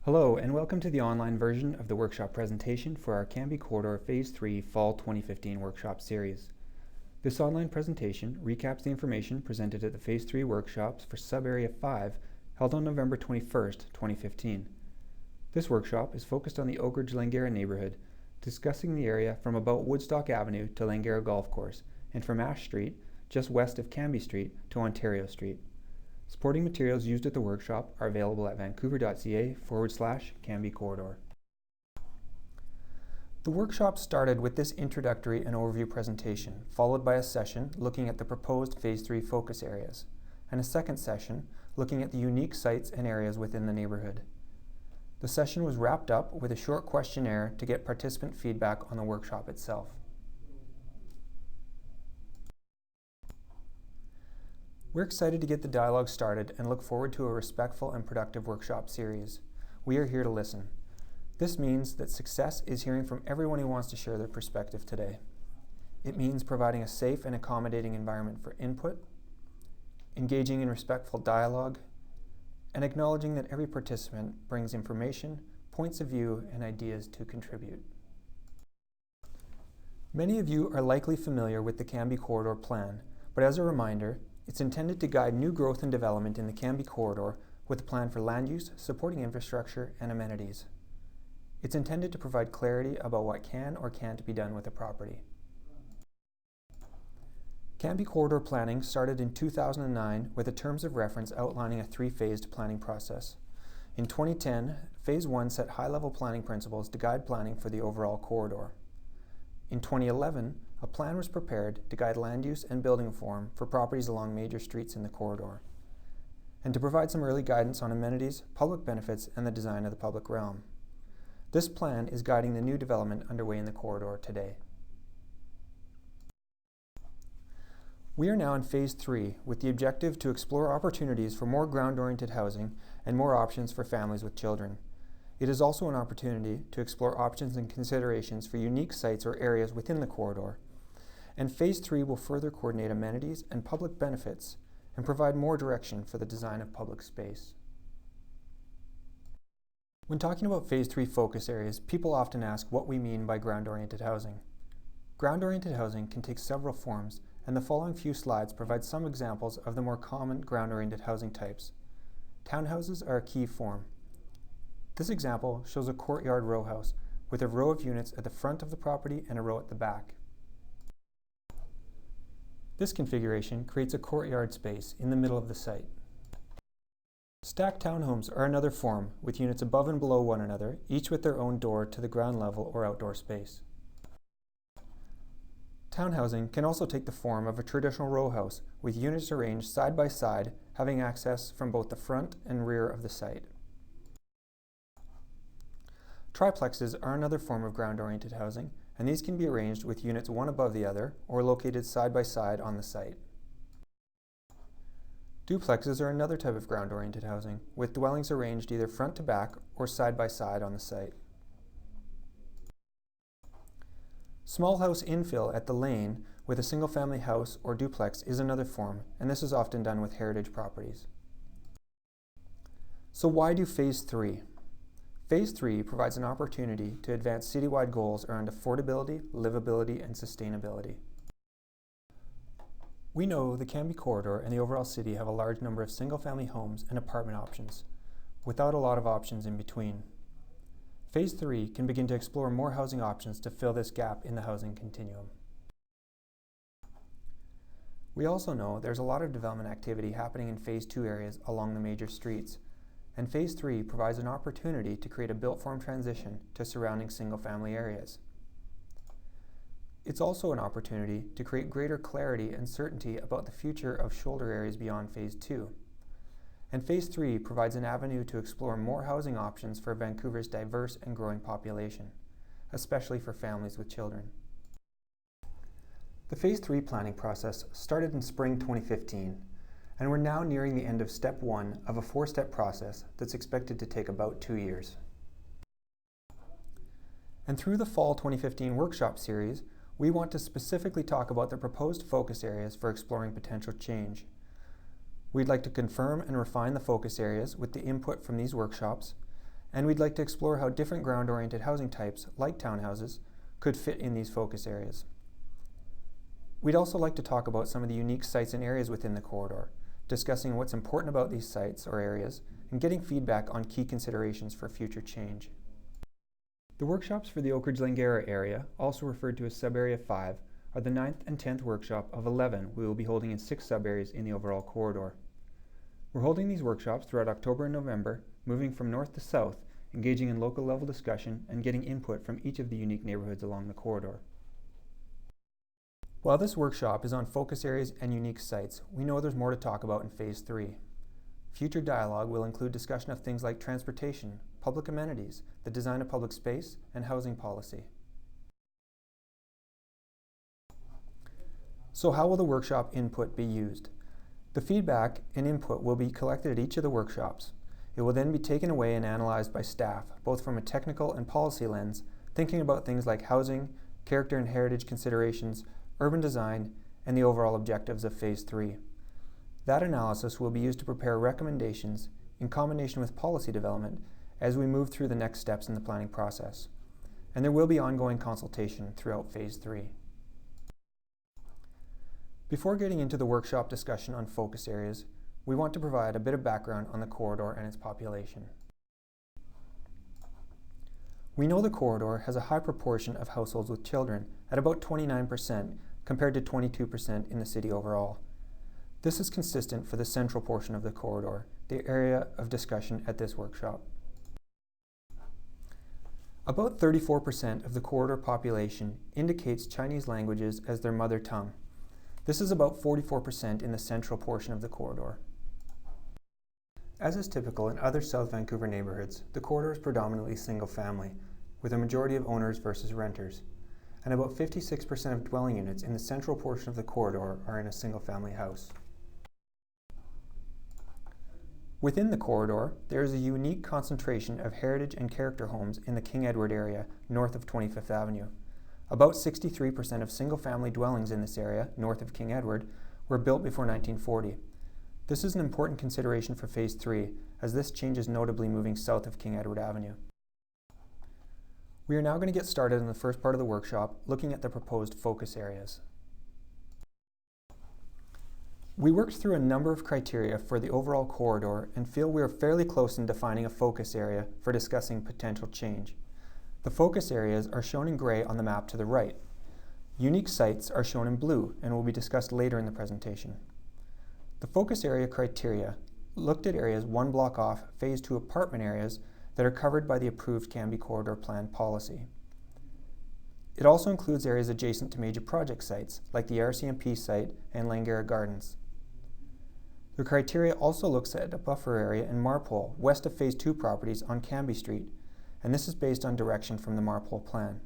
Hello and welcome to the online version of the workshop presentation for our Cambie Corridor Phase 3 Fall 2015 workshop series. This online presentation recaps the information presented at the Phase 3 workshops for Sub-Area 5 held on November 21st, 2015. This workshop is focused on the Oak Ridge-Langara neighborhood, discussing the area from about Woodstock Avenue to Langara Golf Course and from Ash Street, just west of Cambie Street, to Ontario Street. Supporting materials used at the workshop are available at vancouver.ca/Cambie Corridor. The workshop started with this introductory and overview presentation, followed by a session looking at the proposed Phase 3 focus areas, and a second session looking at the unique sites and areas within the neighborhood. The session was wrapped up with a short questionnaire to get participant feedback on the workshop itself. We're excited to get the dialogue started and look forward to a respectful and productive workshop series. We are here to listen. This means that success is hearing from everyone who wants to share their perspective today. It means providing a safe and accommodating environment for input, engaging in respectful dialogue, and acknowledging that every participant brings information, points of view, and ideas to contribute. Many of you are likely familiar with the Cambie Corridor plan, but as a reminder, it's intended to guide new growth and development in the Cambie Corridor with a plan for land use, supporting infrastructure, and amenities. It's intended to provide clarity about what can or can't be done with a property. Cambie Corridor planning started in 2009 with the terms of reference outlining a three-phased planning process. In 2010, Phase 1 set high-level planning principles to guide planning for the overall corridor. In 2011, a plan was prepared to guide land use and building form for properties along major streets in the corridor, and to provide some early guidance on amenities, public benefits, and the design of the public realm. This plan is guiding the new development underway in the corridor today. We are now in Phase 3 with the objective to explore opportunities for more ground-oriented housing and more options for families with children. It is also an opportunity to explore options and considerations for unique sites or areas within the corridor. And Phase 3 will further coordinate amenities and public benefits and provide more direction for the design of public space. When talking about Phase 3 focus areas, people often ask what we mean by ground-oriented housing. Ground-oriented housing can take several forms, and the following few slides provide some examples of the more common ground-oriented housing types. Townhouses are a key form. This example shows a courtyard row house with a row of units at the front of the property and a row at the back. This configuration creates a courtyard space in the middle of the site. Stacked townhomes are another form with units above and below one another, each with their own door to the ground level or outdoor space. Townhousing can also take the form of a traditional row house with units arranged side by side, having access from both the front and rear of the site. Triplexes are another form of ground-oriented housing, and these can be arranged with units one above the other or located side by side on the site. Duplexes are another type of ground-oriented housing, with dwellings arranged either front to back or side by side on the site. Small house infill at the lane with a single-family house or duplex is another form, and this is often done with heritage properties. So why do Phase 3? Phase 3 provides an opportunity to advance citywide goals around affordability, livability, and sustainability. We know the Cambie Corridor and the overall city have a large number of single-family homes and apartment options, without a lot of options in between. Phase 3 can begin to explore more housing options to fill this gap in the housing continuum. We also know there's a lot of development activity happening in Phase 2 areas along the major streets, and Phase 3 provides an opportunity to create a built-form transition to surrounding single-family areas. It's also an opportunity to create greater clarity and certainty about the future of shoulder areas beyond Phase 2. And Phase 3 provides an avenue to explore more housing options for Vancouver's diverse and growing population, especially for families with children. The Phase 3 planning process started in spring 2015, and we're now nearing the end of Step 1 of a 4-step process that's expected to take about 2 years. And through the Fall 2015 workshop series, we want to specifically talk about the proposed focus areas for exploring potential change. We'd like to confirm and refine the focus areas with the input from these workshops, and we'd like to explore how different ground-oriented housing types, like townhouses, could fit in these focus areas. We'd also like to talk about some of the unique sites and areas within the corridor, discussing what's important about these sites or areas, and getting feedback on key considerations for future change. The workshops for the Oak Ridge-Langara area, also referred to as Sub-Area 5, are the 9th and 10th workshop of 11 we will be holding in 6 sub-areas in the overall corridor. We're holding these workshops throughout October and November, moving from north to south, engaging in local level discussion and getting input from each of the unique neighborhoods along the corridor. While this workshop is on focus areas and unique sites, we know there's more to talk about in Phase 3. Future dialogue will include discussion of things like transportation, public amenities, the design of public space, and housing policy. So how will the workshop input be used? The feedback and input will be collected at each of the workshops. It will then be taken away and analyzed by staff, both from a technical and policy lens, thinking about things like housing, character and heritage considerations, urban design, and the overall objectives of Phase 3. That analysis will be used to prepare recommendations in combination with policy development as we move through the next steps in the planning process. And there will be ongoing consultation throughout Phase 3. Before getting into the workshop discussion on focus areas, we want to provide a bit of background on the corridor and its population. We know the corridor has a high proportion of households with children at about 29% compared to 22% in the city overall. This is consistent for the central portion of the corridor, the area of discussion at this workshop. About 34% of the corridor population indicates Chinese languages as their mother tongue. This is about 44% in the central portion of the corridor. As is typical in other South Vancouver neighborhoods, the corridor is predominantly single-family, with a majority of owners versus renters, and about 56% of dwelling units in the central portion of the corridor are in a single-family house. Within the corridor, there is a unique concentration of heritage and character homes in the King Edward area north of 25th Avenue. About 63% of single-family dwellings in this area, north of King Edward, were built before 1940. This is an important consideration for Phase 3, as this change is notably moving south of King Edward Avenue. We are now going to get started in the first part of the workshop, looking at the proposed focus areas. We worked through a number of criteria for the overall corridor and feel we are fairly close in defining a focus area for discussing potential change. The focus areas are shown in gray on the map to the right. Unique sites are shown in blue and will be discussed later in the presentation. The focus area criteria looked at areas one block off Phase 2 apartment areas that are covered by the approved Cambie Corridor Plan policy. It also includes areas adjacent to major project sites, like the RCMP site and Langara Gardens. The criteria also looks at a buffer area in Marpole, west of Phase 2 properties on Cambie Street, and this is based on direction from the Marpole plan.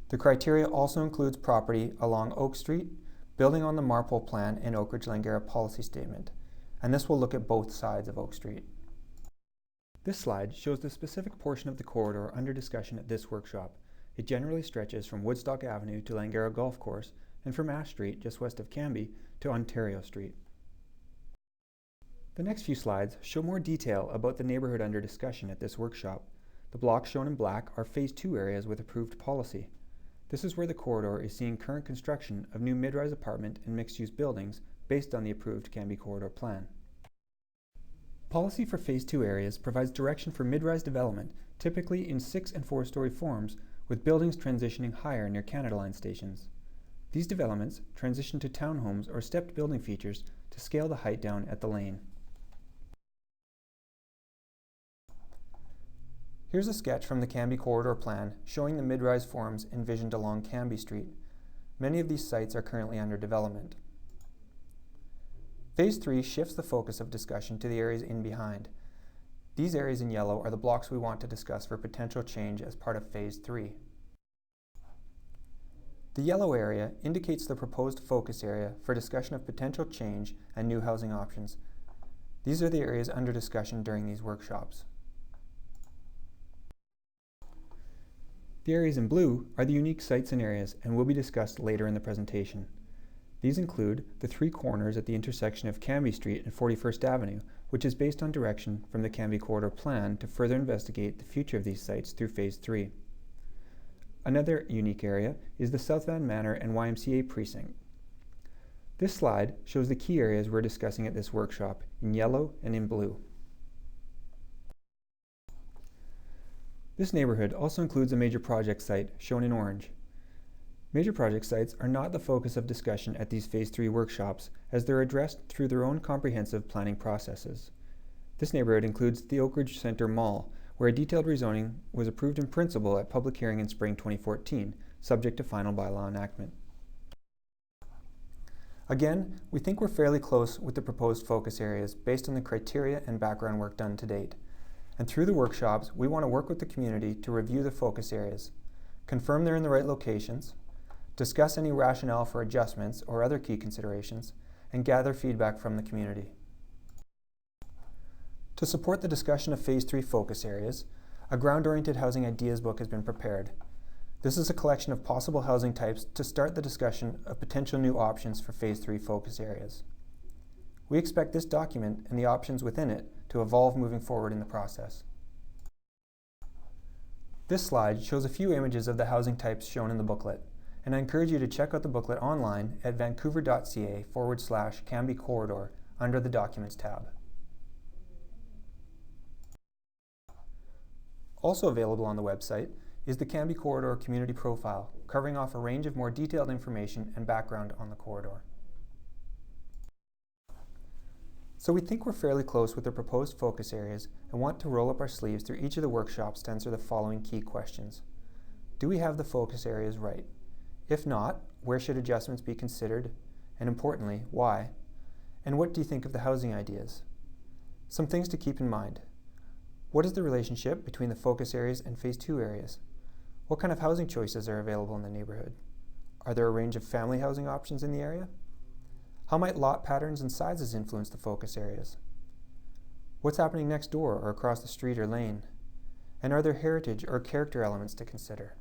The criteria also includes property along Oak Street, building on the Marpole plan and Oak Ridge-Langara policy statement, and this will look at both sides of Oak Street. This slide shows the specific portion of the corridor under discussion at this workshop. It generally stretches from Woodstock Avenue to Langara Golf Course and from Ash Street, just west of Cambie, to Ontario Street. The next few slides show more detail about the neighborhood under discussion at this workshop. The blocks shown in black are Phase 2 areas with approved policy. This is where the corridor is seeing current construction of new mid-rise apartment and mixed-use buildings based on the approved Cambie Corridor Plan. Policy for Phase 2 areas provides direction for mid-rise development, typically in 6- and 4-story forms, with buildings transitioning higher near Canada Line stations. These developments transition to townhomes or stepped building features to scale the height down at the lane. Here's a sketch from the Cambie Corridor Plan showing the mid-rise forms envisioned along Cambie Street. Many of these sites are currently under development. Phase 3 shifts the focus of discussion to the areas in behind. These areas in yellow are the blocks we want to discuss for potential change as part of Phase 3. The yellow area indicates the proposed focus area for discussion of potential change and new housing options. These are the areas under discussion during these workshops. The areas in blue are the unique sites and areas and will be discussed later in the presentation. These include the 3 corners at the intersection of Cambie Street and 41st Avenue, which is based on direction from the Cambie Corridor Plan to further investigate the future of these sites through Phase 3. Another unique area is the South Van Manor and YMCA precinct. This slide shows the key areas we're discussing at this workshop in yellow and in blue. This neighborhood also includes a major project site shown in orange. Major project sites are not the focus of discussion at these Phase 3 workshops, as they're addressed through their own comprehensive planning processes. This neighborhood includes the Oak Ridge Center Mall, where a detailed rezoning was approved in principle at public hearing in spring 2014, subject to final bylaw enactment. Again, we think we're fairly close with the proposed focus areas based on the criteria and background work done to date. And through the workshops, we want to work with the community to review the focus areas, confirm they're in the right locations, discuss any rationale for adjustments or other key considerations, and gather feedback from the community. To support the discussion of Phase 3 focus areas, a ground-oriented housing ideas book has been prepared. This is a collection of possible housing types to start the discussion of potential new options for Phase 3 focus areas. We expect this document and the options within it to evolve moving forward in the process. This slide shows a few images of the housing types shown in the booklet, and I encourage you to check out the booklet online at vancouver.ca/Cambie Corridor under the Documents tab. Also available on the website is the Cambie Corridor Community Profile, covering off a range of more detailed information and background on the corridor. So we think we're fairly close with the proposed focus areas and want to roll up our sleeves through each of the workshops to answer the following key questions. Do we have the focus areas right? If not, where should adjustments be considered? And importantly, why? And what do you think of the housing ideas? Some things to keep in mind. What is the relationship between the focus areas and Phase 2 areas? What kind of housing choices are available in the neighborhood? Are there a range of family housing options in the area? How might lot patterns and sizes influence the focus areas? What's happening next door or across the street or lane? And are there heritage or character elements to consider?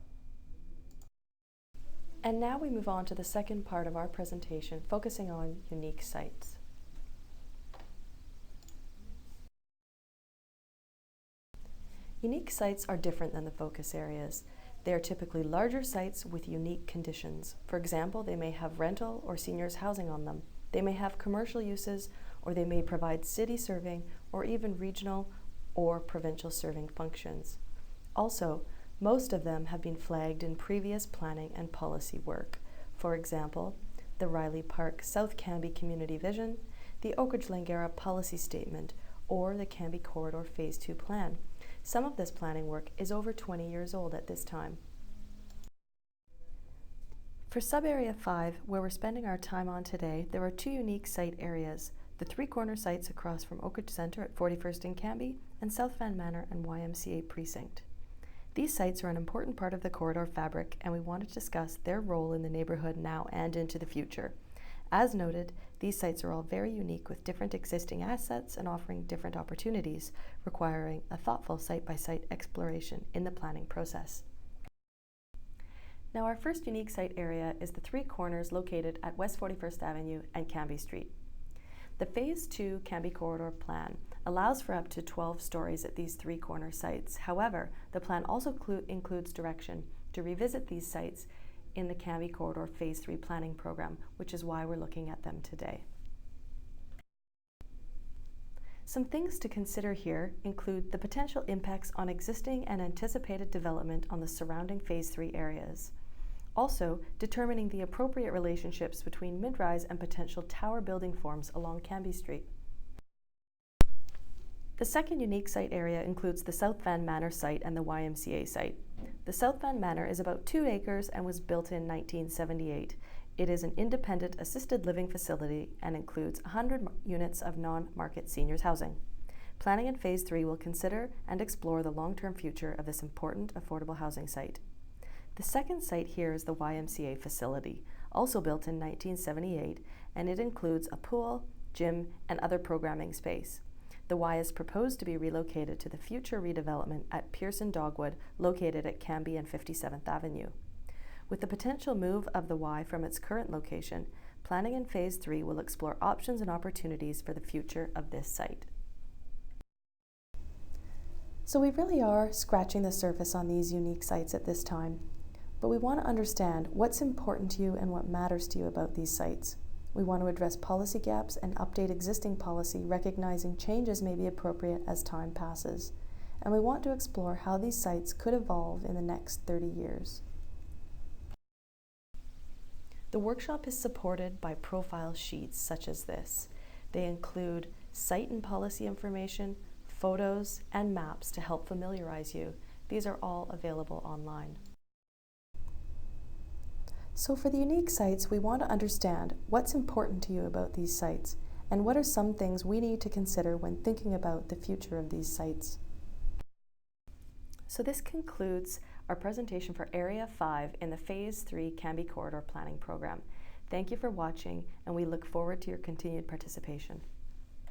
And now we move on to the second part of our presentation, focusing on unique sites. Unique sites are different than the focus areas. They are typically larger sites with unique conditions. For example, they may have rental or seniors housing on them. They may have commercial uses, or they may provide city serving or even regional or provincial serving functions. Also, most of them have been flagged in previous planning and policy work. For example, the Riley Park South Cambie Community Vision, the Oak Ridge Langara Policy Statement, or the Cambie Corridor Phase 2 Plan. Some of this planning work is over 20 years old at this time. For Sub-Area 5, where we're spending our time on today, there are two unique site areas, the three-corner sites across from Oak Ridge Centre at 41st and Cambie, and South Van Manor and YMCA Precinct. These sites are an important part of the corridor fabric, and we want to discuss their role in the neighbourhood now and into the future. As noted, these sites are all very unique with different existing assets and offering different opportunities, requiring a thoughtful site-by-site exploration in the planning process. Now, our first unique site area is the three corners located at West 41st Avenue and Cambie Street. The Phase 2 Cambie Corridor Plan allows for up to 12 stories at these three corner sites. However, the plan also includes direction to revisit these sites in the Cambie Corridor Phase 3 planning program, which is why we're looking at them today. Some things to consider here include the potential impacts on existing and anticipated development on the surrounding Phase 3 areas. Also, determining the appropriate relationships between mid-rise and potential tower building forms along Cambie Street. The second unique site area includes the South Van Manor site and the YMCA site. The South Van Manor is about 2 acres and was built in 1978. It is an independent assisted living facility and includes 100 units of non-market seniors housing. Planning in Phase 3 will consider and explore the long-term future of this important affordable housing site. The second site here is the YMCA facility, also built in 1978, and it includes a pool, gym, and other programming space. The Y is proposed to be relocated to the future redevelopment at Pearson Dogwood, located at Cambie and 57th Avenue. With the potential move of the Y from its current location, planning in Phase 3 will explore options and opportunities for the future of this site. So we really are scratching the surface on these unique sites at this time, but we want to understand what's important to you and what matters to you about these sites. We want to address policy gaps and update existing policy, recognizing changes may be appropriate as time passes. And we want to explore how these sites could evolve in the next 30 years. The workshop is supported by profile sheets such as this. They include site and policy information, photos, and maps to help familiarize you. These are all available online. So for the unique sites, we want to understand what's important to you about these sites and what are some things we need to consider when thinking about the future of these sites. So this concludes our presentation for Area 5 in the Phase 3 Cambie Corridor Planning Program. Thank you for watching, and we look forward to your continued participation.